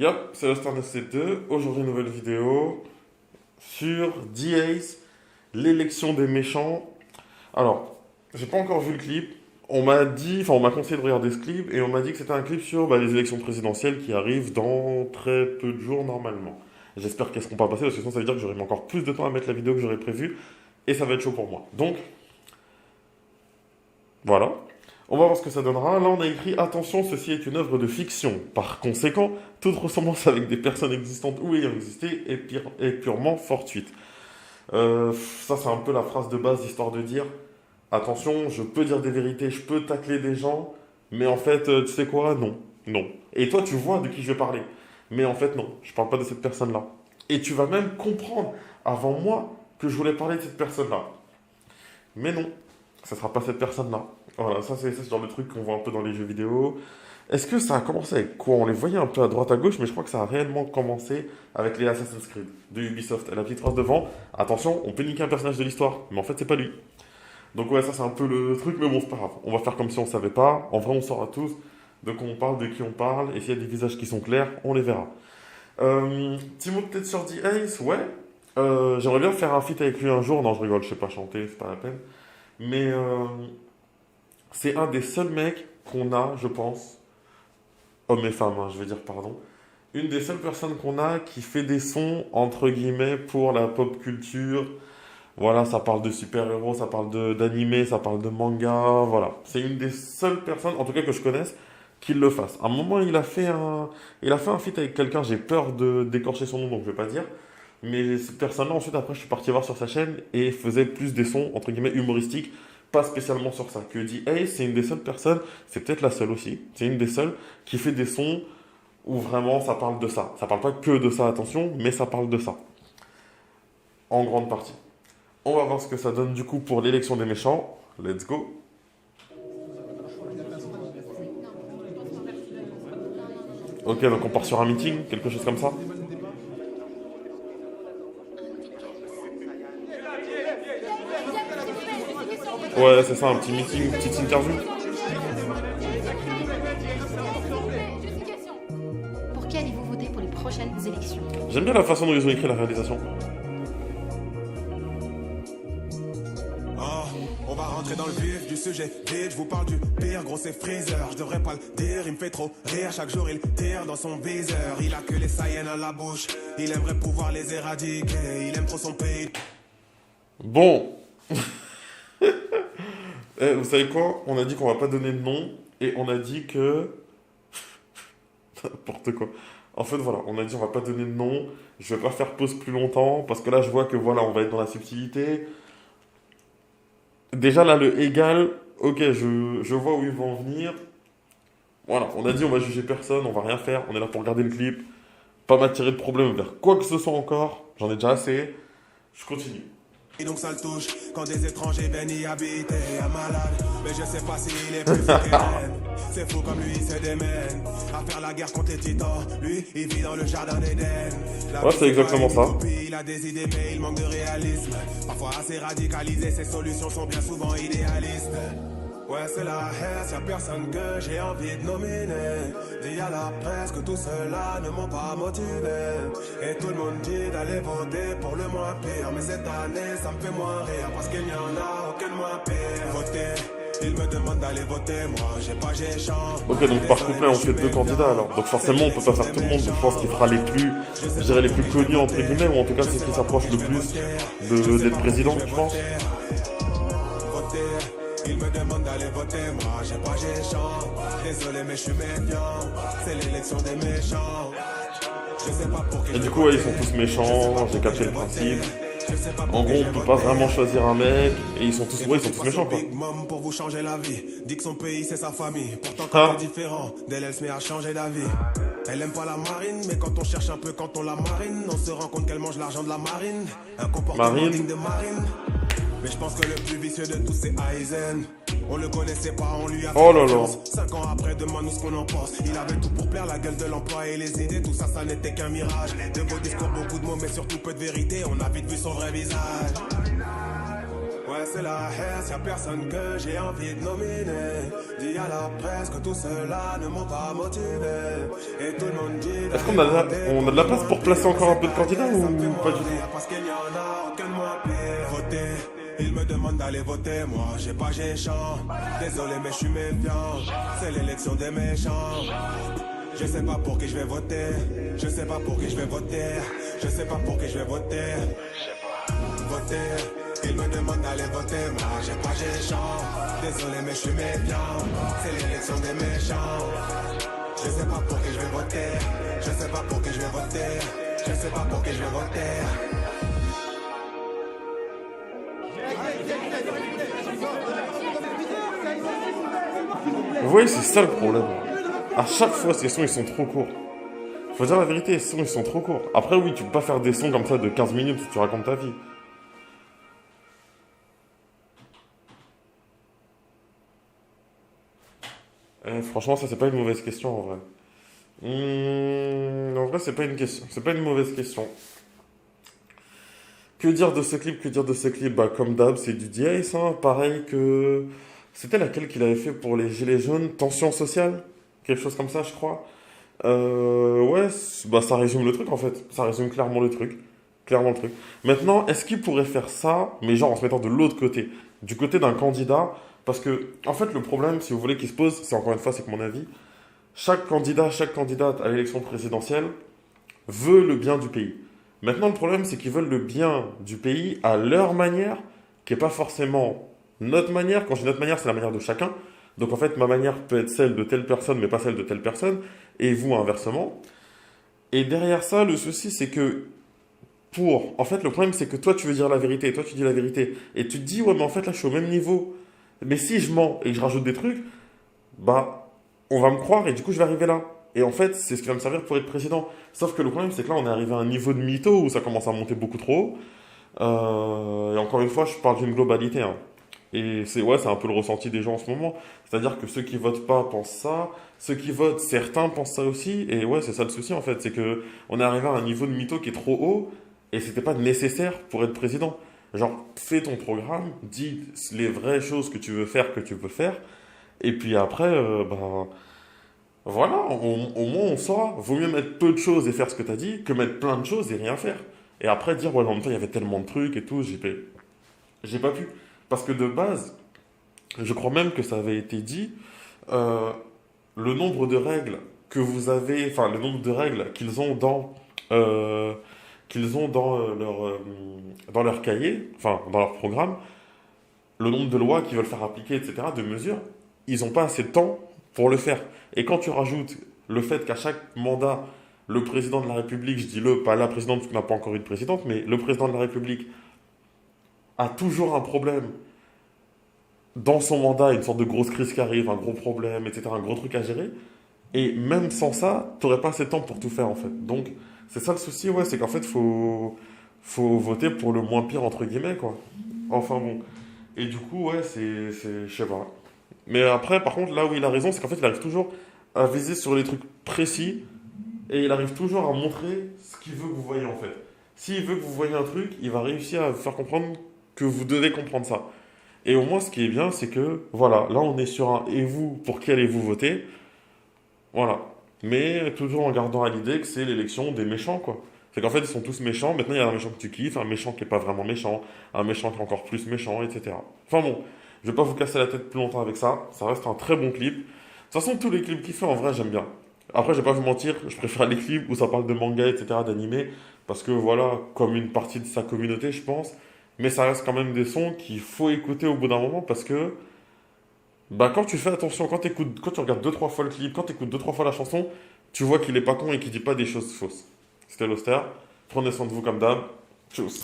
Yep, c'est le Star FC2. Aujourd'hui, nouvelle vidéo sur DA's, l'élection des méchants. Alors, j'ai pas encore vu le clip. On m'a dit, enfin, on m'a conseillé de regarder ce clip et on m'a dit que c'était un clip sur les élections présidentielles qui arrivent dans très peu de jours normalement. J'espère qu'elles seront pas passées parce que sinon ça veut dire que j'aurai mis encore plus de temps à mettre la vidéo que j'aurais prévu et ça va être chaud pour moi. Donc, voilà. On va voir ce que ça donnera. Là, on a écrit attention, ceci est une œuvre de fiction. Par conséquent, toute ressemblance avec des personnes existantes ou ayant existé est purement fortuite. Ça, c'est un peu la phrase de base, histoire de dire attention, je peux dire des vérités, je peux tacler des gens, mais en fait, tu sais quoi? Non. Non. Et toi, tu vois de qui je vais parler. Mais en fait, non. Je parle pas de cette personne-là. Et tu vas même comprendre avant moi que je voulais parler de cette personne-là. Mais non, ça sera pas cette personne-là. Voilà, ça c'est ce genre de truc qu'on voit un peu dans les jeux vidéo. Est-ce que ça a commencé avec quoi? On les voyait un peu à droite à gauche, mais je crois que ça a réellement commencé avec les Assassin's Creed de Ubisoft. Et la petite phrase devant, attention, on peut niquer un personnage de l'histoire, mais en fait c'est pas lui. Donc ouais, ça c'est un peu le truc, mais bon c'est pas grave. On va faire comme si on savait pas. En vrai on saura tous de quoi on parle, de qui on parle, et s'il y a des visages qui sont clairs, on les verra. Petit mot peut-être sur The Ace, ouais. J'aimerais bien faire un feat avec lui un jour. Non je rigole, je sais pas chanter, c'est pas la peine. Mais c'est un des seuls mecs qu'on a, je pense, hommes et femmes, hein, je veux dire, pardon, une des seules personnes qu'on a qui fait des sons, entre guillemets, pour la pop culture. Voilà, ça parle de super-héros, ça parle d'animé, ça parle de manga, voilà. C'est une des seules personnes, en tout cas que je connaisse, qui le fasse. À un moment, il a fait un feat avec quelqu'un, j'ai peur de d'écorcher son nom, donc je vais pas dire. Mais cette personne-là, ensuite, après, je suis parti voir sur sa chaîne et faisait plus des sons, entre guillemets, humoristiques, pas spécialement sur ça. Que dit, hey, c'est une des seules personnes, c'est peut-être la seule aussi, c'est une des seules qui fait des sons où vraiment ça parle de ça. Ça parle pas que de ça, attention, mais ça parle de ça. En grande partie. On va voir ce que ça donne du coup pour l'élection des méchants. Let's go. Ok, donc on part sur un meeting, quelque chose comme ça. Ouais, c'est ça, un petit meeting, une petite interview. Pour qui allez-vous voter pour les prochaines élections? J'aime bien la façon dont ils ont écrit la réalisation. On va rentrer dans le vif du sujet. Vite, je vous parle du pire, gros c'est Freezer. Je devrais pas le dire, il me fait trop rire. Chaque jour il tire dans son viseur. Il a que les Saiyans à la bouche. Il aimerait pouvoir les éradiquer. Il aime trop son pays. Bon. Vous savez quoi? On a dit qu'on va pas donner de nom. Et on a dit que... N'importe quoi. En fait, voilà, on a dit on va pas donner de nom. Je vais pas faire pause plus longtemps. Parce que là, je vois que voilà, on va être dans la subtilité. Déjà là, le égal, ok, je vois où ils vont en venir. Voilà, on a dit on va juger personne, on va rien faire, on est là pour regarder le clip, pas m'attirer de problème vers quoi que ce soit encore, j'en ai déjà assez, je continue. Et donc ça le touche quand des étrangers viennent y habiter. Un malade, mais je sais pas s'il est plus fou qu'Eden. C'est fou comme lui il se démène à faire la guerre contre les titans. Lui il vit dans le jardin d'Eden. Ouais, c'est exactement ça. Il a des idées mais il manque de réalisme. Parfois assez radicalisé, ses solutions sont bien souvent idéalistes. Ouais c'est la haine, y'a personne que j'ai envie de nominer. Dis à la presse que tout cela ne m'ont pas motivé. Et tout le monde dit d'aller voter pour le moins pire. Mais cette année ça me fait moins rire parce qu'il n'y en a aucun moins pire. Voter, il me demande d'aller voter, moi j'ai chance. Ok, donc par couplet on fait deux candidats alors. Donc forcément on peut pas faire tout le monde, je pense qu'il fera les plus, je dirais les plus connus entre guillemets, ou en tout cas c'est ce qui s'approche le plus d'être président, je pense. Il me demande d'aller voter, moi j'ai chance. Désolé mais je suis méfiant, c'est l'élection des méchants. Je sais pas pour qui. Et du coup ouais, ils sont tous méchants, j'ai capté le principe. En gros on peut pas vraiment choisir un mec, et ils sont tous méchants quoi. Big Mom pour vous changer la vie, dit que son pays c'est sa famille. Pourtant quand c'est différent, d'elle elle se met à changer d'avis. Elle aime pas la marine, mais quand on cherche un peu, quand on la marine, on se rend compte qu'elle mange l'argent de la marine. Un comportement digne de marine. Mais je pense que le plus vicieux de tous c'est Aizen. On le connaissait pas, on lui a fait confiance. 5 ans après, demande-nous ce qu'on en pense. Il avait tout pour plaire, la gueule de l'emploi et les idées. Tout ça, ça n'était qu'un mirage. De beaux discours, beaucoup de mots, mais surtout peu de vérité. On a vite vu son vrai visage. Ouais, Ouais, c'est la haine, y'a personne que j'ai envie de nominer. Dis à la presse que tout cela ne m'ont pas motivé. Et tout le monde dit. Est-ce qu'on a de la place pour placer encore un peu de candidats ou pas du tout? Parce qu'il n'y en a aucun de moins pire. Voter, ils me demandent d'aller voter. Moi, j'ai chant. Désolé, mais je suis méfiant. C'est l'élection des méchants. Je sais pas pour qui je vais voter. Je sais pas pour qui je vais voter. Je sais pas pour qui je vais voter. Voter, ils me demandent d'aller voter. Moi, j'ai chant. Désolé, mais je suis méfiant. C'est l'élection des méchants. Je sais pas pour qui je vais voter. Je sais pas pour qui je vais voter. Je sais pas pour qui je vais voter. Vous voyez, c'est ça le problème. À chaque fois, ces sons, ils sont trop courts. Faut dire la vérité, ces sons, ils sont trop courts. Après, oui, tu peux pas faire des sons comme ça de 15 minutes si tu racontes ta vie. Franchement, ça, c'est pas une mauvaise question, en vrai. En vrai, c'est pas une question. C'est pas une mauvaise question. Que dire de ce clip? Que dire de ce clip? Bah, comme d'hab, c'est du Dice, hein. Pareil que... C'était laquelle qu'il avait fait pour les Gilets jaunes? Tension sociale? Quelque chose comme ça, je crois. Ouais, bah, ça résume le truc, en fait. Ça résume clairement le truc. Clairement le truc. Maintenant, est-ce qu'il pourrait faire ça, mais genre en se mettant de l'autre côté? Du côté d'un candidat? Parce que, en fait, le problème, si vous voulez, qui se pose, c'est encore une fois, c'est que mon avis, chaque candidat, chaque candidate à l'élection présidentielle veut le bien du pays. Maintenant, le problème, c'est qu'ils veulent le bien du pays à leur manière, qui n'est pas forcément notre manière. Quand je dis notre manière, c'est la manière de chacun. Donc, en fait, ma manière peut être celle de telle personne, mais pas celle de telle personne, et vous, inversement. Et derrière ça, le souci, c'est que en fait, le problème, c'est que toi, tu veux dire la vérité, et toi, tu dis la vérité, et tu te dis, ouais, mais en fait, là, je suis au même niveau. Mais si je mens et que je rajoute des trucs, bah, on va me croire, et du coup, je vais arriver là. Et en fait, c'est ce qui va me servir pour être président. Sauf que le problème, c'est que là, on est arrivé à un niveau de mytho où ça commence à monter beaucoup trop haut. Et encore une fois, je parle d'une globalité, hein. Et c'est un peu le ressenti des gens en ce moment. C'est-à-dire que ceux qui votent pas pensent ça, ceux qui votent, certains pensent ça aussi. Et ouais, c'est ça le souci en fait, c'est que on est arrivé à un niveau de mytho qui est trop haut et c'était pas nécessaire pour être président. Genre, fais ton programme, dis les vraies choses que tu veux faire, et puis après, voilà, au moins on saura. Vaut mieux mettre peu de choses et faire ce que t'as dit que mettre plein de choses et rien faire. Et après dire, ouais, en même temps, il y avait tellement de trucs et tout, j'ai pas pu. Parce que de base, je crois même que ça avait été dit, le nombre de règles que vous avez, enfin le nombre de règles qu'ils ont dans leur cahier, enfin dans leur programme, le nombre de lois qu'ils veulent faire appliquer, etc., de mesures, ils n'ont pas assez de temps pour le faire. Et quand tu rajoutes le fait qu'à chaque mandat, le président de la République, je dis pas la présidente parce qu'on n'a pas encore eu de présidente, mais le président de la République a toujours un problème dans son mandat, une sorte de grosse crise qui arrive, un gros problème, etc., un gros truc à gérer. Et même sans ça, tu n'aurais pas assez de temps pour tout faire, en fait. Donc, c'est ça le souci, ouais, c'est qu'en fait, faut voter pour le moins pire, entre guillemets, quoi. Enfin, bon. Et du coup, ouais, je sais pas. Mais après, par contre, là où il a raison, c'est qu'en fait, il arrive toujours à viser sur les trucs précis et il arrive toujours à montrer ce qu'il veut que vous voyez, en fait. S'il veut que vous voyez un truc, il va réussir à vous faire comprendre que vous devez comprendre ça. Et au moins, ce qui est bien, c'est que, voilà, là, on est sur un « et vous, pour qui allez-vous voter ?» Voilà. Mais toujours en gardant à l'idée que c'est l'élection des méchants, quoi. C'est qu'en fait, ils sont tous méchants. Maintenant, il y a un méchant que tu kiffes, un méchant qui n'est pas vraiment méchant, un méchant qui est encore plus méchant, etc. Enfin bon, je vais pas vous casser la tête plus longtemps avec ça. Ça reste un très bon clip. De toute façon, tous les clips qu'il fait, en vrai, j'aime bien. Après, je vais pas vous mentir, je préfère les clips où ça parle de manga, etc., d'animé, parce que voilà, comme une partie de sa communauté, je pense. Mais ça reste quand même des sons qu'il faut écouter au bout d'un moment, parce que bah, quand tu fais attention, quand tu regardes 2-3 fois le clip, quand tu écoutes 2-3 fois la chanson, tu vois qu'il est pas con et qu'il dit pas des choses fausses. C'était l'Austère. Prenez soin de vous comme d'hab. Tchuss.